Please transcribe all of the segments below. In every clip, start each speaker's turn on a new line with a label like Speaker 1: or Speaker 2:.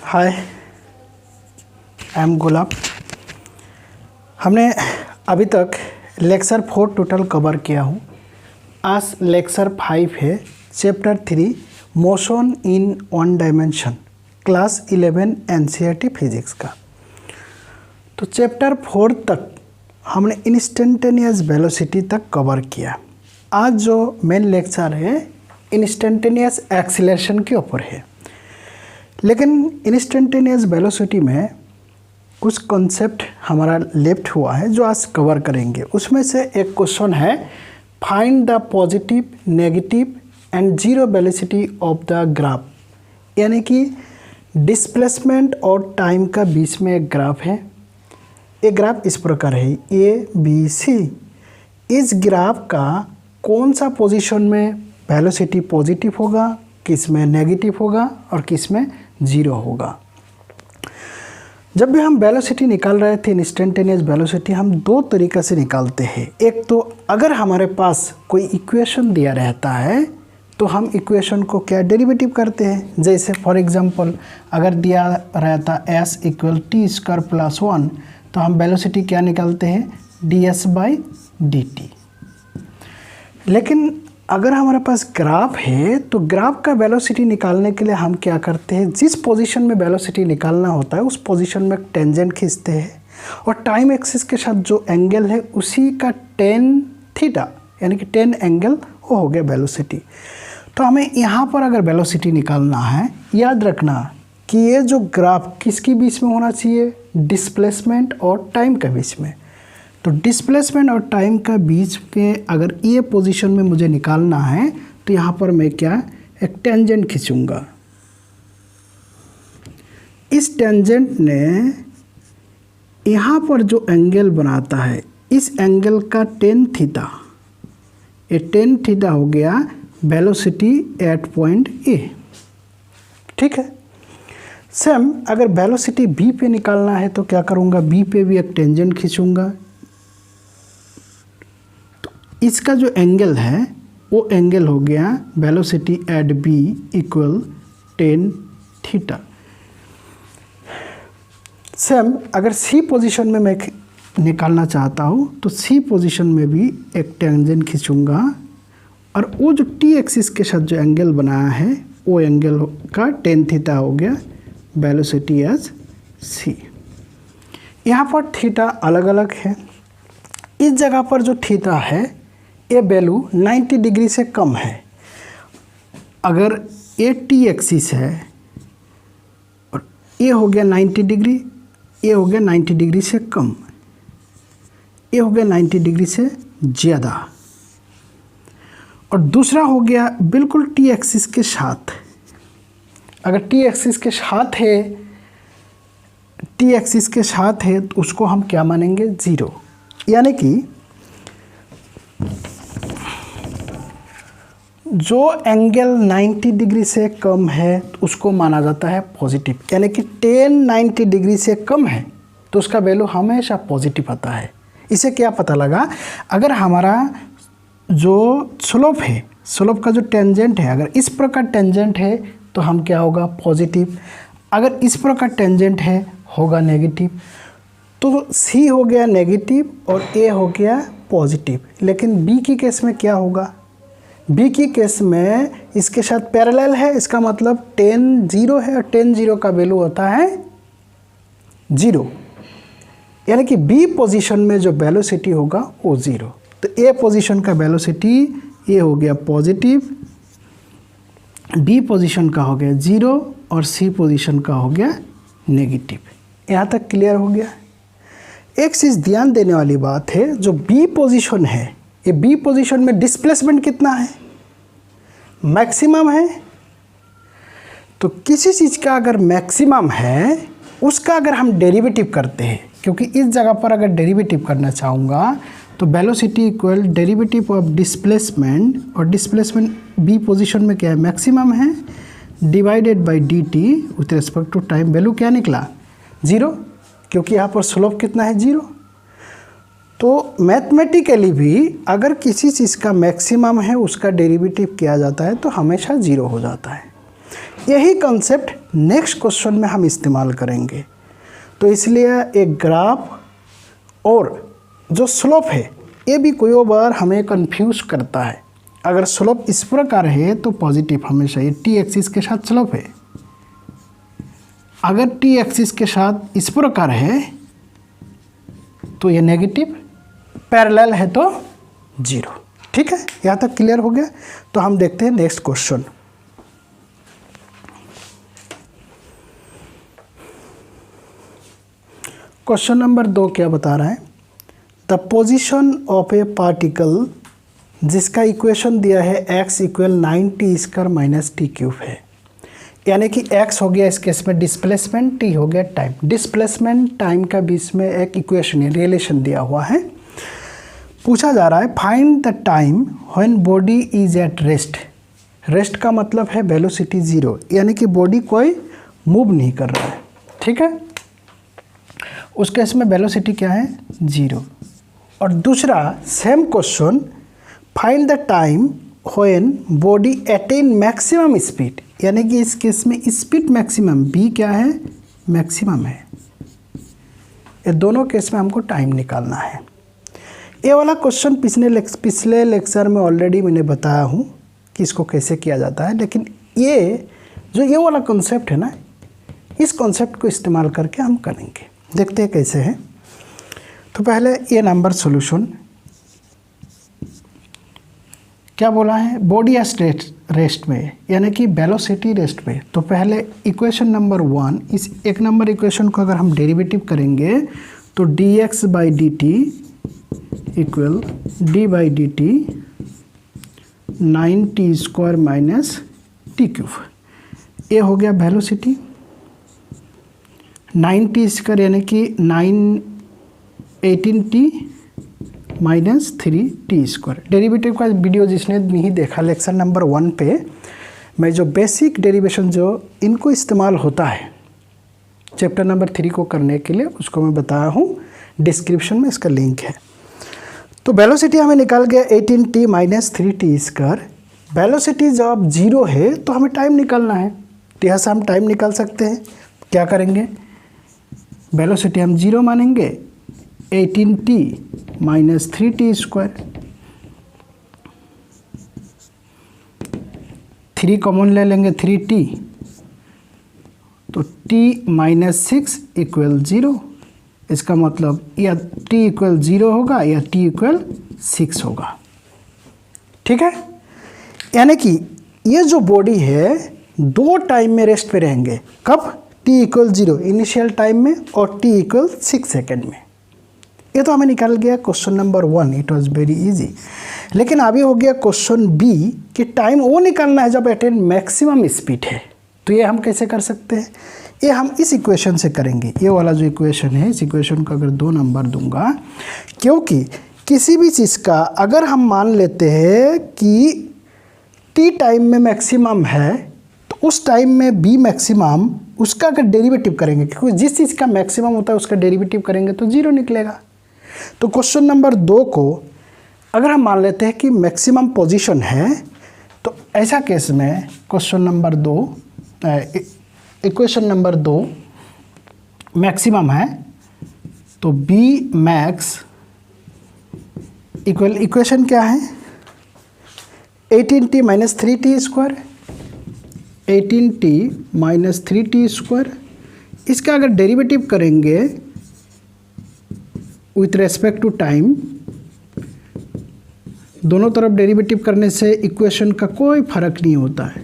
Speaker 1: Hi, I am गुलाब। हमने अभी तक लेक्चर 4 टोटल कवर किया हूँ। आज लेक्चर 5 है, chapter 3 motion in one dimension, class 11 NCERT physics का। तो चैप्टर 4 तक हमने इंस्टेंटेनियस वेलोसिटी तक कवर किया। आज जो मेन लेक्चर है इंस्टेंटेनियस एक्सीलरेशन के ऊपर है, लेकिन इंस्टेंटेनियस वेलोसिटी में कुछ कॉन्सेप्ट हमारा लेफ्ट हुआ है जो आज कवर करेंगे। उसमें से एक क्वेश्चन है, find the positive, negative and zero velocity of the graph. यानी कि डिस्प्लेसमेंट और टाइम का बीच में एक ग्राफ है। ये ग्राफ इस प्रकार है ABC। इस ग्राफ का कौन सा पोजीशन में वेलोसिटी पॉजिटिव होगा, किस में नेगेटिव होगा और किस में जीरो होगा। जब भी हम वेलोसिटी निकाल रहे थे इंस्टेंटेनियस वेलोसिटी, हम दो तरीक़े से निकालते हैं। एक तो अगर हमारे पास कोई इक्वेशन दिया रहता है तो हम इक्वेशन को क्या डेरिवेटिव करते हैं। जैसे फॉर एग्जांपल अगर दिया रहता s = t² + 1 तो हम वेलोसिटी क्या निकालते हैं ds/dt। लेकिन अगर हमारे पास ग्राफ है तो ग्राफ का वेलोसिटी निकालने के लिए हम क्या करते हैं, जिस पोजीशन में वेलोसिटी निकालना होता है उस पोजीशन में टेंजेंट खींचते हैं और टाइम एक्सिस के साथ जो एंगल है उसी का tan थीटा यानी कि tan एंगल वो हो गया वेलोसिटी। तो हमें यहाँ पर अगर वेलोसिटी निकालना है, याद रखना कि ये जो ग्राफ किसके बीच में होना चाहिए, डिस्प्लेसमेंट और टाइम के बीच में। तो डिस्प्लेसमेंट और टाइम का बीच में अगर ये पोजीशन में मुझे निकालना है तो यहाँ पर मैं क्या एक टेंजेंट खींचूंगा। इस टेंजेंट ने यहाँ पर जो एंगल बनाता है इस एंगल का tan थीटा, ये tan थीटा हो गया वेलोसिटी एट पॉइंट A। ठीक है। सेम अगर वेलोसिटी B पे निकालना है तो क्या करूँगा, B पे भी एक टेंजेंट खींचूंगा। इसका जो एंगल है वो एंगल हो गया velocity at B = tan theta. Same अगर C पोजीशन में मैं निकालना चाहता हूँ तो C पोजीशन में भी एक टेंजेंट खींचूंगा और वो जो T एक्सिस के साथ जो एंगल बनाया है वो एंगल का tan थीटा हो गया वेलोसिटी एज C। यहाँ पर थीटा अलग अलग है। इस जगह पर जो थीटा है ये वैल्यू 90 डिग्री से कम है। अगर ये T एक्सिस है और ये हो गया 90 डिग्री, ये हो गया 90 डिग्री से कम, ये हो गया 90 डिग्री से ज़्यादा, और दूसरा हो गया बिल्कुल T एक्सिस के साथ। अगर T एक्सिस के साथ है, T एक्सिस के साथ है तो उसको हम क्या मानेंगे, ज़ीरो। यानी कि जो एंगल 90 डिग्री से कम है तो उसको माना जाता है पॉजिटिव। यानी कि tan 90 डिग्री से कम है तो उसका वैल्यू हमेशा पॉजिटिव आता है। इसे क्या पता लगा, अगर हमारा जो स्लोप है, स्लोप का जो टेंजेंट है, अगर इस प्रकार टेंजेंट है तो हम क्या होगा पॉजिटिव, अगर इस प्रकार टेंजेंट है होगा नेगेटिव। तो C हो गया नेगेटिव और A हो गया पॉजिटिव। लेकिन B की केस में क्या होगा, B की केस में इसके साथ पैरेलल है, इसका मतलब tan 0 है और tan 0 का वैल्यू होता है 0। यानी कि B पोजीशन में जो वेलोसिटी होगा वो 0। तो A पोजीशन का वेलोसिटी ये हो गया पॉजिटिव, B पोजीशन का हो गया 0 और C पोजीशन का हो गया नेगेटिव। यहाँ तक क्लियर हो गया। एक चीज़ ध्यान देने वाली बात है, जो B पोजीशन है, ये B पोजीशन में डिस्प्लेसमेंट कितना है, मैक्सिमम है। तो किसी चीज़ का अगर मैक्सिमम है उसका अगर हम डेरिवेटिव करते हैं, क्योंकि इस जगह पर अगर डेरिवेटिव करना चाहूँगा तो velocity equal derivative of displacement, और डिस्प्लेसमेंट B पोजीशन में क्या है मैक्सिमम है, divided by dt with respect to time. Value क्या निकला 0, क्योंकि यहाँ पर स्लोप कितना है 0। तो मैथमेटिकली भी अगर किसी चीज़ का मैक्सिमम है उसका डेरिवेटिव किया जाता है तो हमेशा 0 हो जाता है। यही कॉन्सेप्ट नेक्स्ट क्वेश्चन में हम इस्तेमाल करेंगे। तो इसलिए एक ग्राफ और जो स्लोप है ये भी कोई बार हमें कंफ्यूज करता है। अगर स्लोप इस प्रकार है तो पॉजिटिव हमेशा, ये टी एक्सिस के साथ स्लोप है। अगर टी एक्सिस के साथ इस प्रकार है तो ये नेगेटिव, पैरेलल है तो 0। ठीक है, यहाँ तक क्लियर हो गया। तो हम देखते हैं नेक्स्ट क्वेश्चन। क्वेश्चन नंबर 2 क्या बता रहा है? The position of A particle जिसका इक्वेशन दिया है x = 9t² - t³ है। यानी कि x हो गया इस केस में डिस्प्लेसमेंट, t हो गया टाइम। डिस्प्लेसमेंट टाइम का बीच में एक इक्वेशन है, रिलेशन दिया हुआ है। पूछा जा रहा है find the time when body is at rest. Rest का मतलब है वेलोसिटी 0, यानी कि बॉडी कोई मूव नहीं कर रहा है। ठीक है, उस केस में वेलोसिटी क्या है? 0। और दूसरा same question, find the time when body attain maximum speed, यानी कि इस केस में स्पीड मैक्सिमम, b क्या है? मैक्सिमम है। ये दोनों केस में हमको टाइम निकालना है। ये वाला क्वेश्चन पिछले लेक्चर में ऑलरेडी मैंने बताया हूँ कि इसको कैसे किया जाता है, लेकिन ये वाला कॉन्सेप्ट है ना, इस कॉन्सेप्ट को इस्तेमाल करके हम करेंगे। देखते हैं कैसे है। तो पहले ये नंबर सॉल्यूशन क्या बोला है? बॉडी एट रेस्ट में, यानी कि वेलोसिटी रेस्ट में। तो पहले इक्वेशन नंबर 1, इस एक नंबर इक्वेशन को अगर हम डेरिवेटिव करेंगे तो dx/dt = d/dt 9t² - t³। ये हो गया वेलोसिटी। 9t² यानी कि 18t - 3t²। डेरिवेटिव का वीडियो जिसने नहीं देखा लेक्चर नंबर 1 पे, मैं जो बेसिक डेरिवेशन जो इनको इस्तेमाल होता है चैप्टर नंबर 3 को करने के लिए, उसको मैं बताया हूँ। डिस्क्रिप्शन में इसका लिंक है। तो वेलोसिटी हमें निकाल गया 18t - 3t²। वेलोसिटी जब 0 है तो हमें टाइम निकालना है। तो यहाँ से हम टाइम निकाल सकते हैं। क्या करेंगे? वेलोसिटी हम 0 मानेंगे, 18t - 3t²। 3 कॉमन ले लेंगे, 3t, तो t - 6 = 0। इसका मतलब या t = 0 होगा या t = 6 होगा। ठीक है, यानी कि ये जो बॉडी है 2 टाइम में रेस्ट पे रहेंगे। कब? t = 0 इनिशियल टाइम में और t = 6 सेकेंड में। ये तो हमें निकल गया question number 1, it was very easy. लेकिन अभी हो गया क्वेश्चन बी कि टाइम वो निकालना है जब अटेन मैक्सिमम स्पीड है। तो ये हम कैसे कर सकते हैं? ये हम इस इक्वेशन से करेंगे। ये वाला जो इक्वेशन है, इस इक्वेशन को अगर 2 नंबर दूंगा, क्योंकि किसी भी चीज़ का अगर हम मान लेते हैं कि t टाइम में मैक्सिमम है तो उस टाइम में b मैक्सिमम, उसका अगर डेरिवेटिव करेंगे, क्योंकि जिस चीज़ का मैक्सिमम होता है उसका डेरिवेटिव करेंगे तो 0 निकलेगा। तो क्वेश्चन नंबर 2 को अगर हम मान लेते हैं कि मैक्सिमम पोजीशन है, तो ऐसा केस में question number 2, equation number 2 maximum है, तो b मैक्स इक्वल, इक्वेशन क्या है? 18t - 3t², 18t - 3t²। इसका अगर डेरिवेटिव करेंगे विथ रेस्पेक्ट टू टाइम, दोनों तरफ डेरिवेटिव करने से इक्वेशन का कोई फर्क नहीं होता है,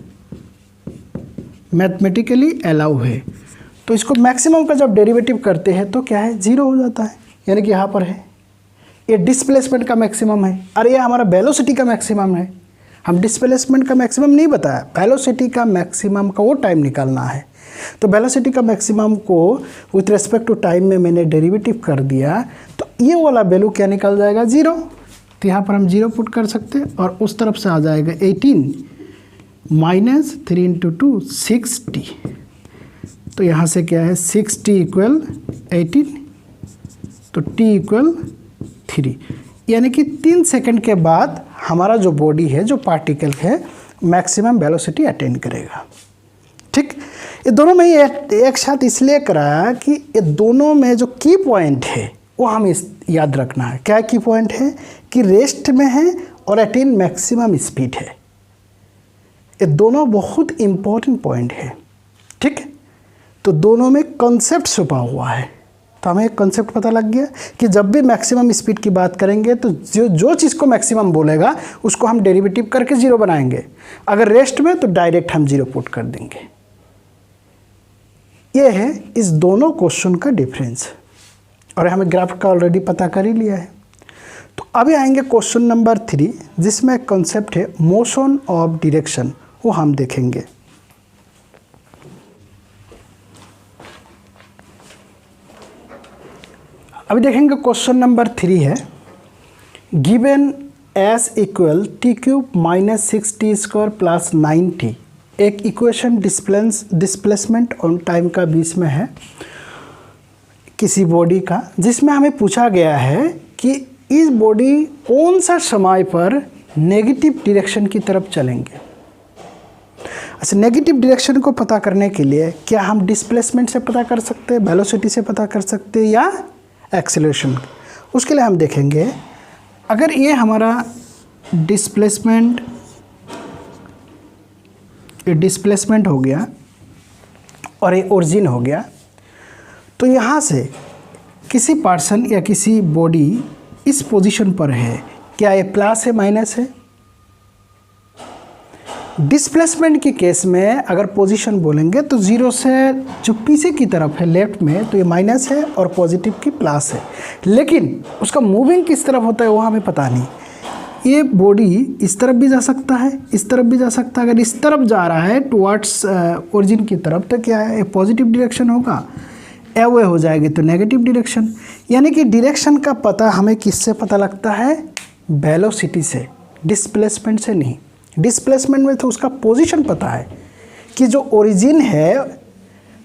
Speaker 1: मैथमेटिकली अलाउ है। तो इसको मैक्सिमम का जब डेरिवेटिव करते हैं तो क्या है? 0 हो जाता है। यानी कि यहाँ पर है ये डिस्प्लेसमेंट का मैक्सिमम है और ये हमारा वेलोसिटी का मैक्सिमम है। हम डिस्प्लेसमेंट का मैक्सिमम नहीं बताया, वेलोसिटी का मैक्सिमम का वो टाइम निकालना है। तो वेलोसिटी का मैक्सिमम को विथ रेस्पेक्ट टू टाइम में मैंने डेरिवेटिव कर दिया, तो ये वाला वैल्यू क्या निकल जाएगा? 0। तो यहाँ पर हम 0 पुट कर सकते हैं और उस तरफ से आ जाएगा 18 - 3 × 2 6t। तो यहाँ से क्या है? 6t = 18, तो t = 3। यानी कि 3 सेकंड के बाद हमारा जो बॉडी है, जो पार्टिकल है, मैक्सिमम वेलोसिटी अटेन करेगा। ठीक। ये दोनों में ही एक साथ इसलिए कराया कि ये दोनों में जो की पॉइंट है वो हमें याद रखना है। क्या की पॉइंट है कि रेस्ट में है और अटेन मैक्सिमम स्पीड है। ये दोनों बहुत इम्पोर्टेंट पॉइंट है, ठीक है। तो दोनों में कॉन्सेप्ट छुपा हुआ है। तो हमें एक कॉन्सेप्ट पता लग गया कि जब भी मैक्सिमम स्पीड की बात करेंगे तो जो चीज़ को मैक्सिमम बोलेगा उसको हम डेरिवेटिव करके जीरो बनाएंगे। अगर रेस्ट में तो डायरेक्ट हम जीरो पुट कर देंगे। ये है इस दोनों क्वेश्चन का डिफरेंस, और हमें ग्राफ का ऑलरेडी पता कर ही लिया है। तो अभी आएंगे क्वेश्चन नंबर 3, जिसमें एक कॉन्सेप्ट है मोशन ऑफ डायरेक्शन, वो हम देखेंगे। अभी देखेंगे क्वेश्चन नंबर 3 है, given S equal T cube minus 6t² plus 9t। एक इक्वेशन डिस्प्लेसमेंट ऑन टाइम का बीच में है किसी बॉडी का, जिसमें हमें पूछा गया है कि इस बॉडी कौन सा समय पर नेगेटिव डायरेक्शन की तरफ चलेंगे। अच्छा, नेगेटिव डायरेक्शन को पता करने के लिए क्या हम डिस्प्लेसमेंट से पता कर सकते हैं, वेलोसिटी से पता कर सकते हैं, या एक्सेलरेशन। उसके लिए हम देखेंगे, अगर ये हमारा डिस्प्लेसमेंट हो गया और ये ओरिजिन हो गया, तो यहाँ से किसी पर्सन या किसी बॉडी इस पोजीशन पर है, क्या ये प्लस है माइनस है। डिस्प्लेसमेंट के केस में अगर पोजीशन बोलेंगे तो जीरो से जो पीछे की तरफ है लेफ्ट में तो ये माइनस है और पॉजिटिव की प्लस है, लेकिन उसका मूविंग किस तरफ होता है वो हमें पता नहीं। ये बॉडी इस तरफ भी जा सकता है, इस तरफ भी जा सकता है। अगर इस तरफ जा रहा है टुवर्ड्स ओरिजिन की तरफ तो क्या है, पॉजिटिव डायरेक्शन होगा। अवे हो जाएगी तो नेगेटिव डायरेक्शन। यानी कि डायरेक्शन का पता हमें किससे पता लगता है, वेलोसिटी से, डिस्प्लेसमेंट से नहीं। डिस्प्लेसमेंट में तो उसका पोजीशन पता है कि जो ओरिजिन है,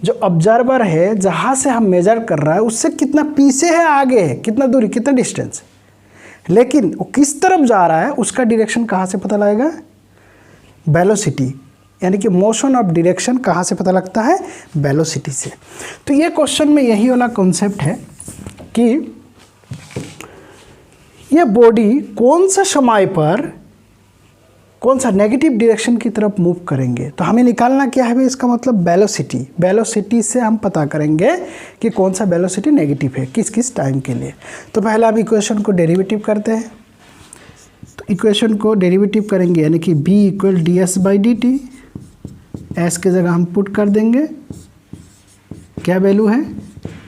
Speaker 1: जो ऑब्जर्वर है, जहाँ से हम मेजर कर रहा है उससे कितना पीछे है, आगे है, कितना दूरी, कितना डिस्टेंस। लेकिन वो किस तरफ जा रहा है उसका डायरेक्शन कहाँ से पता लगेगा, वेलोसिटी। यानी कि मोशन ऑफ डायरेक्शन कहाँ से पता लगता है, वेलोसिटी से। तो ये क्वेश्चन में यही वाला कॉन्सेप्ट है कि ये बॉडी कौन सा समय पर कौन सा नेगेटिव डायरेक्शन की तरफ मूव करेंगे। तो हमें निकालना क्या है, इसका मतलब वेलोसिटी। वेलोसिटी से हम पता करेंगे कि कौन सा वेलोसिटी नेगेटिव है, किस किस टाइम के लिए। तो पहले हम इक्वेशन को डेरिवेटिव करते हैं। तो इक्वेशन को डेरिवेटिव करेंगे, यानी कि b इक्वल ds/dt। s के जगह हम पुट कर देंगे, क्या वैल्यू है,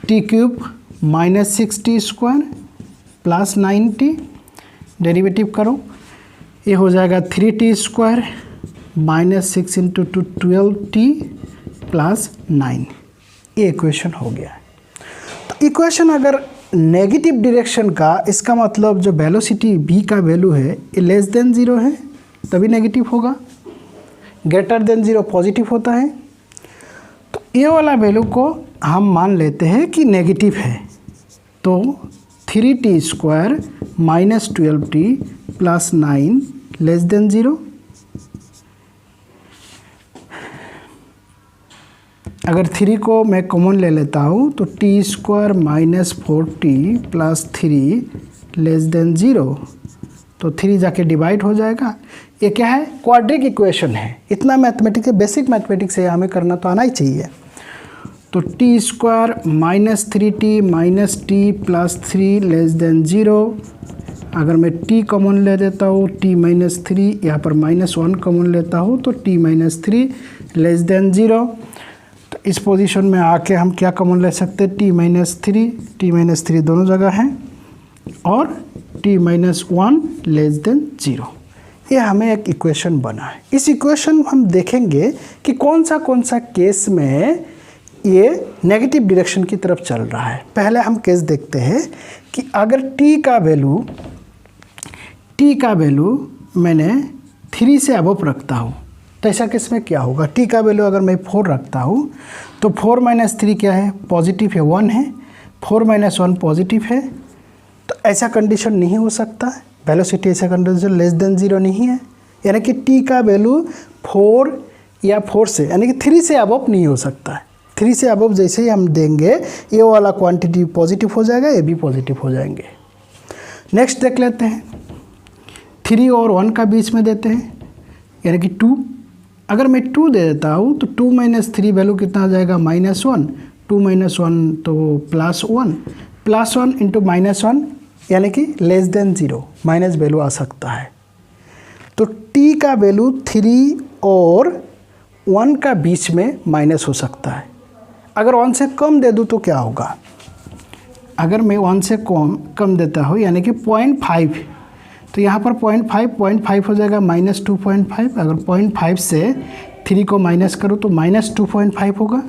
Speaker 1: t³ minus 6t² plus 9t। Derivative करो, ये हो जाएगा 3t² माइनस 6 × 2 12t प्लस 9। ये इक्वेशन हो गया है। तो इक्वेशन अगर नेगेटिव डायरेक्शन का, इसका मतलब जो वेलोसिटी v का वैल्यू है ये लेस देन 0 है तभी नेगेटिव होगा, ग्रेटर देन 0 पॉजिटिव होता है। तो ये वाला वैल्यू को हम मान लेते हैं कि नेगेटिव है। तो 3t² minus 12t plus 9 less than 0। अगर 3 को मैं कॉमन ले लेता हूँ तो t² minus 4t plus 3 less than 0। तो 3 जाके डिवाइड हो जाएगा। ये क्या है, क्वाड्रिक इक्वेशन है। इतना मैथमेटिक्स, बेसिक मैथमेटिक्स है, हमें करना तो आना ही चाहिए। तो t² minus 3t minus t plus 3 less than 0। अगर मैं t कॉमन ले देता हूँ, t माइनस 3, यहाँ पर -1 कॉमन लेता हूँ तो t माइनस 3 लेस देन 0। तो इस पोजीशन में आके हम क्या कॉमन ले सकते हैं, t माइनस 3 दोनों जगह हैं, और t माइनस 1 लेस देन 0। ये हमें एक इक्वेशन बना है। इस इक्वेशन में हम देखेंगे कि कौन सा केस में ये नेगेटिव डायरेक्शन की तरफ चल रहा है। पहले हम केस देखते हैं कि अगर t का वैल्यू मैंने 3 से अबव रखता हूँ तो ऐसा केस में क्या होगा। t का वैल्यू अगर मैं 4 रखता हूँ तो 4 माइनस 3 क्या है, पॉजिटिव है, 1 है। 4 माइनस 1 पॉजिटिव है। तो ऐसा कंडीशन नहीं हो सकता, वेलोसिटी ऐसा कंडीशन लेस देन 0 नहीं है। यानी कि t का वैल्यू 4 या 4 से, यानी कि 3 से अबव नहीं हो सकता है। 3 से अबव जैसे ही हम देंगे ये वाला क्वांटिटी पॉजिटिव हो जाएगा, ये भी पॉजिटिव हो जाएंगे। नेक्स्ट देख लेते हैं, 3 और 1 का बीच में देते हैं, यानी कि 2। अगर मैं 2 दे देता हूँ तो 2 - 3 वैल्यू कितना आ जाएगा, -1। 2 - 1 तो +1, +1 × -1 यानी कि <0, माइनस वैल्यू आ सकता है। तो t का वैल्यू 3 और 1 का बीच में माइनस हो सकता है। अगर 1 से कम दे दूँ तो क्या होगा, अगर मैं 1 से कम देता हूँ यानी कि 0.5, तो यहाँ पर 0.5 हो जाएगा -2.5। अगर 0.5 से 3 को माइनस करूँ तो -2.5 होगा।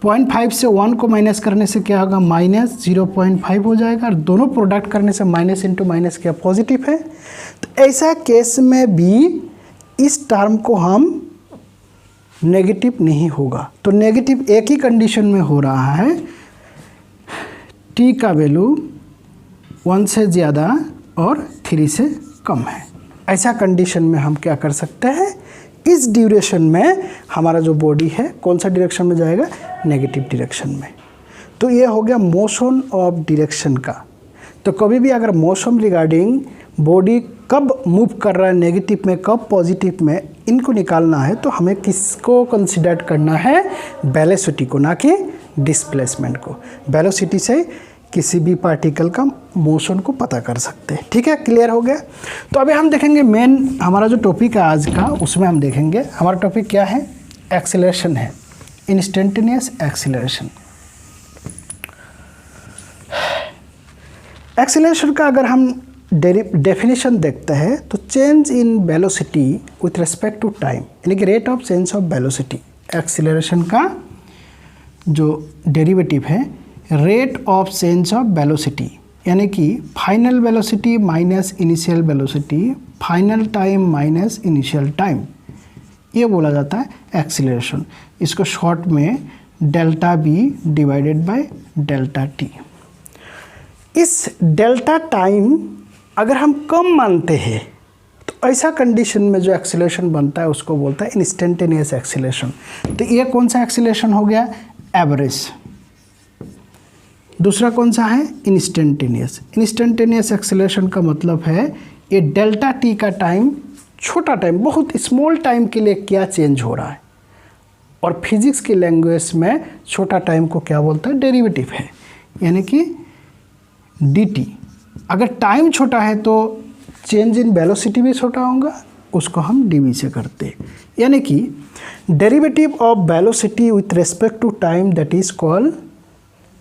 Speaker 1: 0.5 से 1 को माइनस करने से क्या होगा, -0.5 हो जाएगा। और दोनों प्रोडक्ट करने से माइनस इंटू माइनस क्या पॉजिटिव है। तो ऐसा केस में भी इस टर्म को हम नेगेटिव नहीं होगा। तो नेगेटिव एक ही कंडीशन में हो रहा है, t का वैल्यू 1 से ज़्यादा और 3 से कम है। ऐसा कंडीशन में हम क्या कर सकते हैं, इस ड्यूरेशन में हमारा जो बॉडी है कौन सा डायरेक्शन में जाएगा, नेगेटिव डायरेक्शन में। तो ये हो गया मोशन ऑफ डायरेक्शन का। तो कभी भी अगर मोशन रिगार्डिंग बॉडी कब मूव कर रहा है, नेगेटिव में कब पॉजिटिव में, इनको निकालना है तो हमें किसको कंसिडर करना है, वेलोसिटी को, ना कि डिस्प्लेसमेंट को। वेलोसिटी से किसी भी पार्टिकल का मोशन को पता कर सकते हैं। ठीक है, क्लियर हो गया। तो अभी हम देखेंगे मेन हमारा जो टॉपिक है आज का, उसमें हम देखेंगे हमारा टॉपिक क्या है, एक्सेलरेशन है, इंस्टेंटेनियस एक्सेलरेशन। एक्सेलरेशन का अगर हम डेफिनेशन देखते हैं तो change in velocity with respect to time, यानी कि rate of change of velocity. Acceleration का जो डेरिवेटिव है rate of change of velocity, यानी कि final velocity minus initial velocity, final time minus initial time, ये बोला जाता है एक्सेलरेशन। इसको शॉर्ट में ΔV/ΔT। इस डेल्टा टाइम अगर हम कम मानते हैं तो ऐसा कंडीशन में जो एक्सेलरेशन बनता है उसको बोलता है इंस्टेंटेनियस एक्सेलरेशन। तो ये कौन सा एक्सेलरेशन हो गया, एवरेज। दूसरा कौन सा है, इंस्टेंटेनियस। इंस्टेंटेनियस एक्सेलरेशन का मतलब है ये डेल्टा टी का टाइम, छोटा टाइम, बहुत स्मॉल टाइम के लिए क्या चेंज हो रहा है। और फिजिक्स की लैंग्वेज में छोटा टाइम को क्या बोलता है, डेरिवेटिव है, यानी कि dt। अगर टाइम छोटा है तो चेंज इन वेलोसिटी भी छोटा होगा, उसको हम dv से करते हैं। यानी कि derivative of velocity with respect to time, that is called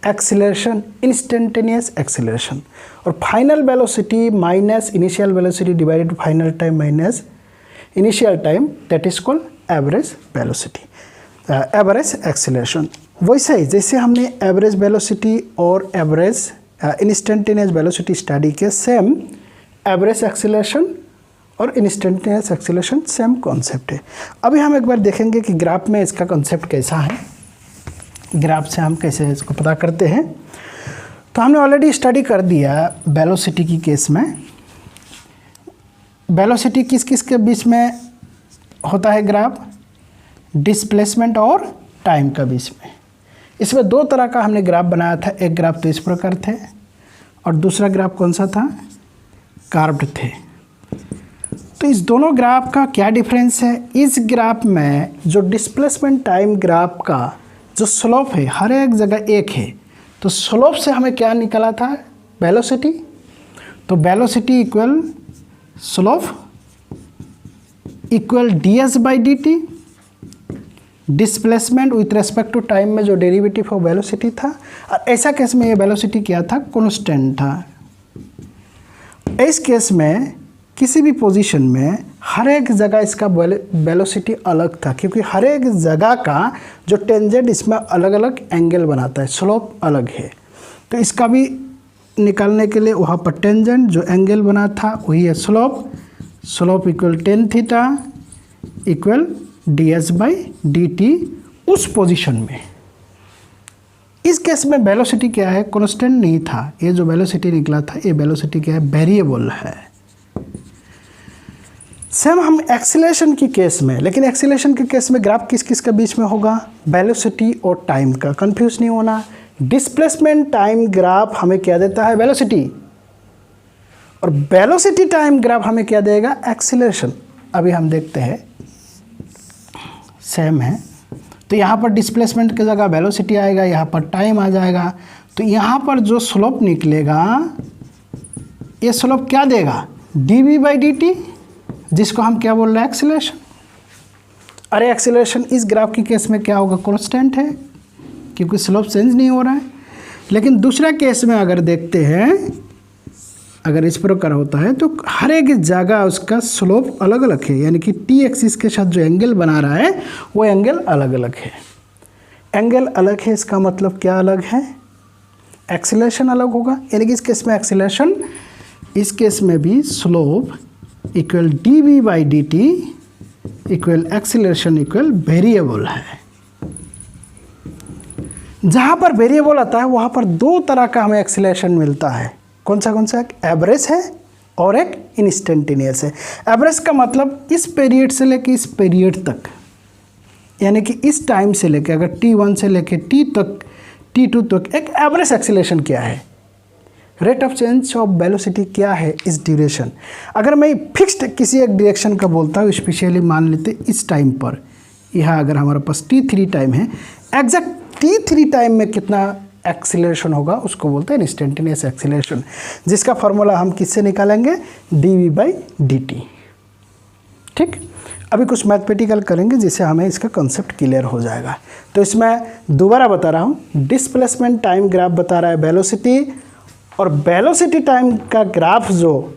Speaker 1: acceleration, instantaneous acceleration. और final velocity minus initial velocity divided final time minus initial time, that is called average velocity, average acceleration. वैसे ही जैसे हमने average velocity और average instantaneous velocity study के, same average acceleration और instantaneous acceleration same concept है। अभी हम एक बार देखेंगे कि ग्राफ में इसका कॉन्सेप्ट कैसा है, ग्राफ से हम कैसे इसको पता करते हैं। तो हमने ऑलरेडी स्टडी कर दिया वेलोसिटी की केस में। वेलोसिटी किस किस के बीच में होता है ग्राफ, डिस्प्लेसमेंट और टाइम का बीच में। इसमें दो तरह का हमने ग्राफ बनाया था, एक ग्राफ तो इस प्रकार थे और दूसरा ग्राफ कौन सा था, कार्व्ड थे। तो इस दोनों ग्राफ का क्या डिफरेंस है, इस ग्राफ में जो डिस्प्लेसमेंट टाइम ग्राफ का जो स्लोप है हर एक जगह एक है, तो स्लोप से हमें क्या निकला था, वेलोसिटी। तो velocity equal slope equal ds/dt। Displacement with respect to time में जो डेरिवेटिव ऑफ वेलोसिटी था, और ऐसा केस में ये वेलोसिटी क्या था, कांस्टेंट था। इस केस में किसी भी पोजीशन में हर एक जगह इसका वेलोसिटी अलग था, क्योंकि हर एक जगह का जो टेंजेंट इसमें अलग अलग एंगल बनाता है, स्लोप अलग है। तो इसका भी निकालने के लिए वहाँ पर टेंजेंट जो एंगल बना था वही है slope. Slope equal tan theta equal ds/dt उस पोजीशन में। इस केस में वेलोसिटी क्या है, कांस्टेंट नहीं था। ये जो वेलोसिटी निकला था ये वेलोसिटी क्या है, वेरिएबल है। सेम हम एक्सीलरेशन की केस में, लेकिन एक्सीलरेशन के केस में ग्राफ किस किस के बीच में होगा, वेलोसिटी और टाइम का, कंफ्यूज नहीं होना। डिस्प्लेसमेंट टाइम ग्राफ हमें क्या देता है, वेलोसिटी, और वेलोसिटी टाइम ग्राफ हमें क्या देगा, एक्सीलरेशन। अभी हम देखते हैं, सेम है, तो यहाँ पर डिस्प्लेसमेंट की जगह वेलोसिटी आएगा, यहाँ पर टाइम आ जाएगा, तो यहाँ पर जो स्लोप निकलेगा ये स्लोप क्या देगा, dv/dt, जिसको हम क्या बोल रहे हैं, एक्सीलरेशन। अरे एक्सीलरेशन इस ग्राफ की केस में क्या होगा, कांस्टेंट है, क्योंकि स्लोप चेंज नहीं हो रहा है। लेकिन दूसरा केस में अगर देखते हैं, अगर इस प्रकार होता है तो हर एक जगह उसका स्लोप अलग अलग है, यानी कि टी एक्सिस के साथ जो एंगल बना रहा है वो एंगल अलग अलग है। एंगल अलग है, इसका मतलब क्या अलग है, एक्सीलरेशन अलग होगा, यानी कि इस केस में एक्सीलरेशन, इस केस में भी slope equal dv/dt equal acceleration equal variable है। जहाँ पर वेरिएबल आता है वहाँ पर दो तरह का हमें एक्सीलरेशन मिलता है। कौन सा, एक एवरेज है और एक इंस्टेंटेनियस है। एवरेज का मतलब इस पीरियड से लेके इस पीरियड तक, यानी कि इस टाइम से लेके, अगर t1 से लेके t2 तक एक एवरेज एक्सीलरेशन क्या है, rate of change of velocity क्या है इस ड्यूरेशन। अगर मैं फिक्स्ड किसी एक डायरेक्शन का बोलता हूँ, स्पेशली मान लेते इस टाइम पर, यहाँ अगर हमारे पास t3 टाइम है, एग्जैक्ट t3 टाइम में कितना एक्सीलरेशन होगा उसको बोलते हैं इंस्टेंटेनियस एक्सीलरेशन, जिसका फॉर्मूला हम किससे निकालेंगे, dv/dt। ठीक, अभी कुछ मैथमेटिकल करेंगे जिससे हमें इसका कॉन्सेप्ट क्लियर हो जाएगा। तो इसमें दोबारा बता रहा हूँ, डिस्प्लेसमेंट टाइम ग्राफ बता रहा है वेलोसिटी, और वेलोसिटी टाइम का ग्राफ जो,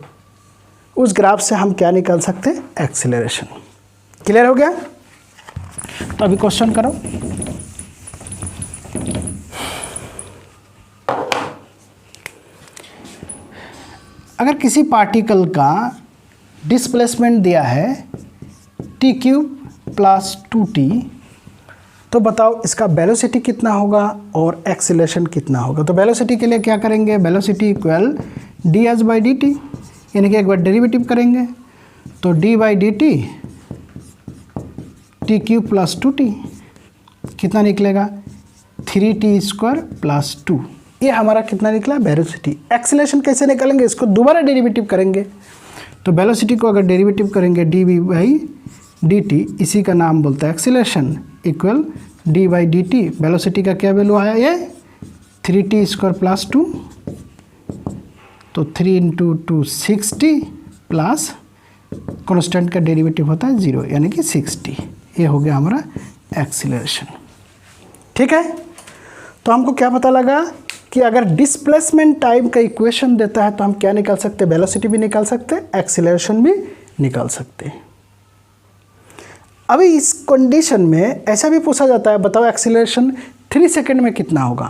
Speaker 1: उस ग्राफ से हम क्या निकाल सकते हैं, एक्सीलरेशन। क्लियर हो गया। तो अभी क्वेश्चन करो। अगर किसी पार्टिकल का डिस्प्लेसमेंट दिया है t³ + 2t, तो बताओ इसका वेलोसिटी कितना होगा और एक्सीलरेशन कितना होगा। तो वेलोसिटी के लिए क्या करेंगे, वेलोसिटी इक्वल dh/dt, यानी कि एक बार डेरिवेटिव करेंगे, तो d/dt t³ + 2t कितना निकलेगा, 3t² + 2, ये हमारा कितना निकला, वेलोसिटी। एक्सीलरेशन कैसे निकालेंगे, इसको दोबारा डेरिवेटिव करेंगे, तो वेलोसिटी को अगर डेरिवेटिव करेंगे dv/dt, इसी का नाम बोलता है एक्सीलरेशन, इक्वल d/dt, वेलोसिटी का क्या वैल्यू आया, ये 3t² + 2, तो 3 × 2 60 प्लस कॉन्स्टेंट का डेरिवेटिव होता है 0, यानी कि 60। ये हो गया हमारा एक्सीलरेशन। ठीक है, तो हमको क्या पता लगा कि अगर डिस्प्लेसमेंट टाइम का इक्वेशन देता है तो हम क्या निकाल सकते हैं, वेलोसिटी भी निकाल सकते हैं, एक्सीलरेशन भी निकाल सकते हैं। अभी इस कंडीशन में ऐसा भी पूछा जाता है, बताओ एक्सीलरेशन 3 सेकेंड में कितना होगा,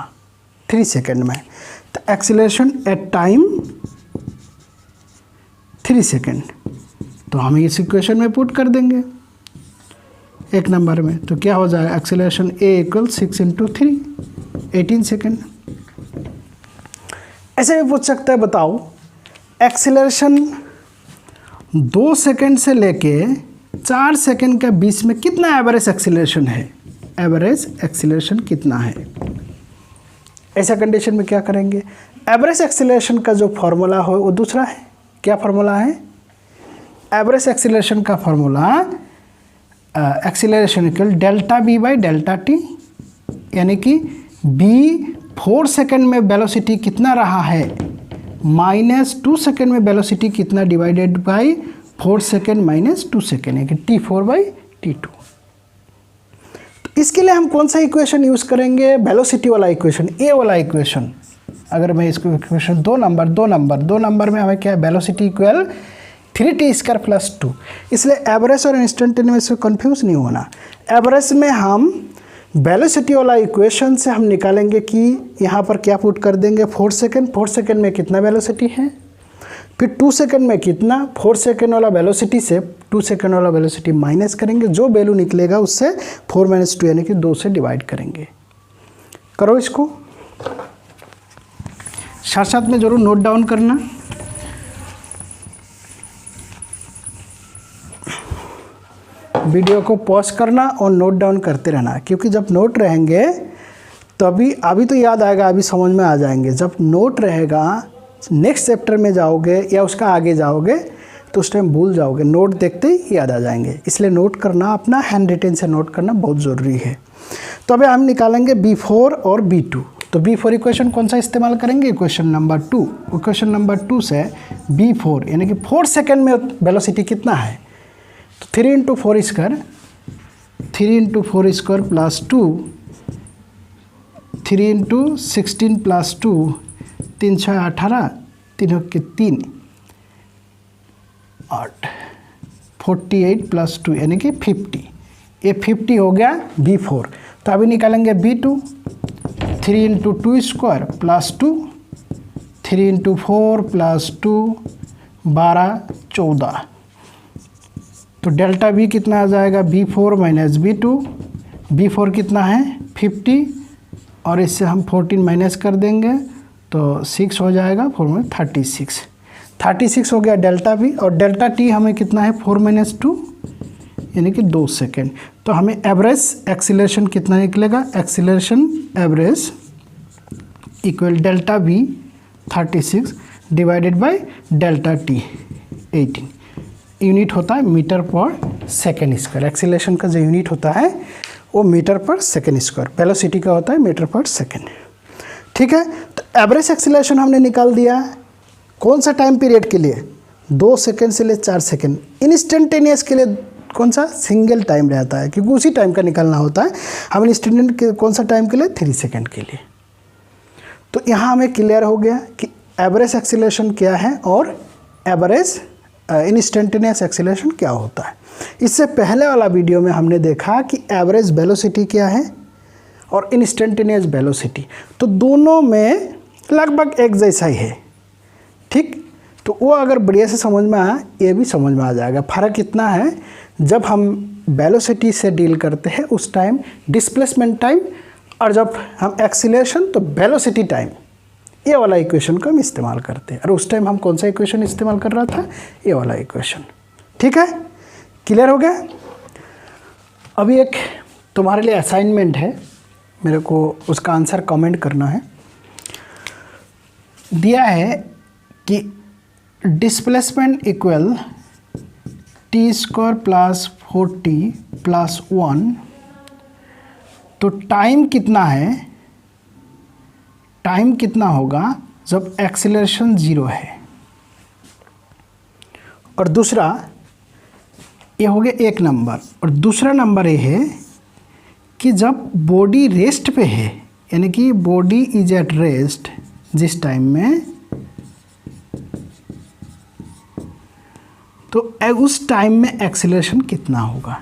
Speaker 1: 3 सेकेंड में, तो एक्सीलरेशन एट टाइम 3 सेकेंड, तो हम इस इक्वेशन में पुट कर देंगे 1 नंबर में, तो क्या हो जाएगा, एक्सीलरेशन a = 6 × 3, 18 सेकेंड। ऐसे भी पूछ सकता है, बताओ एक्सीलरेशन 2 सेकेंड से लेके 4 सेकेंड के बीच में कितना एवरेज एक्सीलरेशन है, एवरेज एक्सीलरेशन कितना है। ऐसा कंडीशन में क्या करेंगे, एवरेज एक्सीलरेशन का जो फॉर्मूला हो वो दूसरा है। क्या फॉर्मूला है, एवरेज एक्सीलरेशन का फॉर्मूला एक्सीलरेशन इक्वल ΔV/ΔT, यानी कि b 4 सेकेंड में वेलोसिटी कितना रहा है, -2 सेकेंड में वेलोसिटी कितना, डिवाइडेड बाई 4 सेकेंड -2 सेकेंड, यानी कि t4/t2। तो इसके लिए हम कौन सा इक्वेशन यूज़ करेंगे, वेलोसिटी वाला इक्वेशन, ए वाला इक्वेशन। अगर मैं इसको इक्वेशन 2 नंबर में हमें क्या है, वेलोसिटी इक्वल 3t² + 2, इसलिए एवरेज और इंस्टेंटेनियस से कंफ्यूज नहीं होना। एवरेज में हम वेलोसिटी वाला इक्वेशन से हम निकालेंगे कि यहाँ पर क्या पुट कर देंगे, 4 सेकेंड में कितना वेलोसिटी है, फिर 2 सेकेंड में कितना, 4 सेकेंड वाला वेलोसिटी से 2 सेकेंड वाला वेलोसिटी माइनस करेंगे, जो वैल्यू निकलेगा उससे 4 - 2 यानी कि 2 से डिवाइड करेंगे। करो इसको, साथ साथ में ज़रूर नोट डाउन करना। वीडियो को पॉज करना और नोट डाउन करते रहना, क्योंकि जब नोट रहेंगे तभी, अभी तो याद आएगा, अभी समझ में आ जाएंगे। जब नोट रहेगा नेक्स्ट चैप्टर में जाओगे या उसका आगे जाओगे तो उस टाइम भूल जाओगे, नोट देखते ही याद आ जाएंगे। इसलिए नोट करना, अपना हैंड रिटेन से नोट करना बहुत ज़रूरी है। तो अभी हम निकालेंगे B4 और B2। तो B4 इक्वेशन कौन सा इस्तेमाल करेंगे? Equation number 2। इक्वेशन नंबर 2 से B4 यानी कि 4 सेकेंड में वेलोसिटी कितना है, तो 3 × 4 स्क्वायर, 3 × 4 स्क्वायर प्लस 2, 3 × 16 प्लस 2, 3 × 6 18, 3 के 3 8, 48 प्लस 2 यानी कि 50। ये 50 हो गया B4। तो अभी निकालेंगे B2, 3 × 2 स्क्वायर प्लस 2, 3 × 4 प्लस 2, 12 14। तो डेल्टा B कितना आ जाएगा? B4 minus B2। B4 कितना है? 50, और इससे हम 14 माइनस कर देंगे तो 6 हो जाएगा, 4 में 36 हो गया डेल्टा B। और डेल्टा T हमें कितना है? 4 - 2 यानी कि 2 सेकेंड। तो हमें एवरेज एक्सीलरेशन कितना निकलेगा? Acceleration average equal delta B 36 divided by delta T 18। Unit होता है मीटर पर सेकेंड स्क्वायर। एक्सीलरेशन का जो यूनिट होता है वो मीटर पर सेकेंड स्क्वायर, वेलोसिटी का होता है मीटर पर सेकेंड। ठीक है, तो एवरेज एक्सीलरेशन हमने निकाल दिया। कौन सा टाइम पीरियड के लिए? 2 सेकेंड से ले 4 सेकेंड। इंस्टेंटेनियस के लिए कौन सा? सिंगल टाइम रहता है, क्योंकि उसी टाइम का निकालना होता है। हम इंस्टेंटेनियस के कौन सा टाइम के लिए? 3 सेकेंड के लिए। तो यहाँ हमें क्लियर हो गया कि एवरेज एक्सीलरेशन क्या है और एवरेज इंस्टेंटेनियस एक्सीलरेशन क्या होता है। इससे पहले वाला वीडियो में हमने देखा कि एवरेज वेलोसिटी क्या है और इंस्टेंटेनियस वेलोसिटी, तो दोनों में लगभग एक जैसा ही है। ठीक, तो वो अगर बढ़िया से समझ में आया, ये भी समझ में आ जाएगा। फ़र्क इतना है, जब हम वेलोसिटी से डील करते हैं उस टाइम डिस्प्लेसमेंट टाइम, और जब हम एक्सीलरेशन तो वेलोसिटी टाइम, ये वाला इक्वेशन को हम इस्तेमाल करते हैं। और उस टाइम हम कौन सा इक्वेशन इस्तेमाल कर रहा था? ये वाला इक्वेशन। ठीक है, क्लियर हो गया? अभी एक तुम्हारे लिए असाइनमेंट है, मेरे को उसका आंसर कमेंट करना है। दिया है कि displacement equal t² plus 40 plus 1, तो टाइम कितना है? टाइम कितना होगा जब एक्सीलरेशन 0 है? और दूसरा ये हो गया एक नंबर, और दूसरा नंबर ये है कि जब बॉडी रेस्ट पे है, यानी कि बॉडी इज एट रेस्ट, जिस टाइम में, तो उस टाइम में एक्सीलरेशन कितना होगा।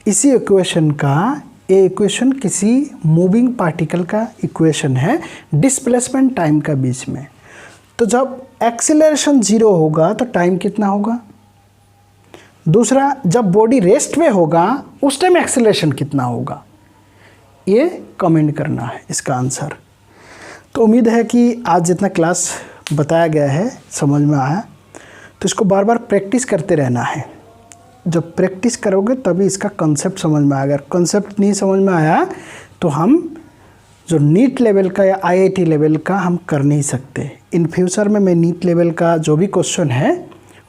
Speaker 1: इसी इक्वेशन का, ये इक्वेशन किसी मूविंग पार्टिकल का इक्वेशन है डिस्प्लेसमेंट टाइम का बीच में। तो जब एक्सीलरेशन 0 होगा तो टाइम कितना होगा? दूसरा, जब बॉडी रेस्ट में होगा उस टाइम एक्सीलरेशन कितना होगा? ये कमेंट करना है इसका आंसर। तो उम्मीद है कि आज जितना क्लास बताया गया है समझ में आया। तो इसको बार बार प्रैक्टिस करते रहना है। जब प्रैक्टिस करोगे तभी इसका कंसेप्ट समझ में आएगा। कंसेप्ट नहीं समझ में आया तो हम जो नीट लेवल का या आईआईटी लेवल का हम कर नहीं सकते। इन फ्यूचर में मैं नीट लेवल का जो भी क्वेश्चन है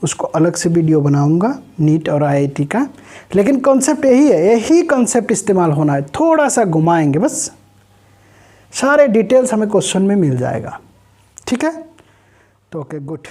Speaker 1: उसको अलग से वीडियो बनाऊंगा, नीट और आईआईटी का। लेकिन कॉन्सेप्ट यही है, यही कॉन्सेप्ट इस्तेमाल होना है। थोड़ा सा घुमाएंगे बस, सारे डिटेल्स हमें क्वेश्चन में मिल जाएगा। ठीक है, तो ओके, गुड।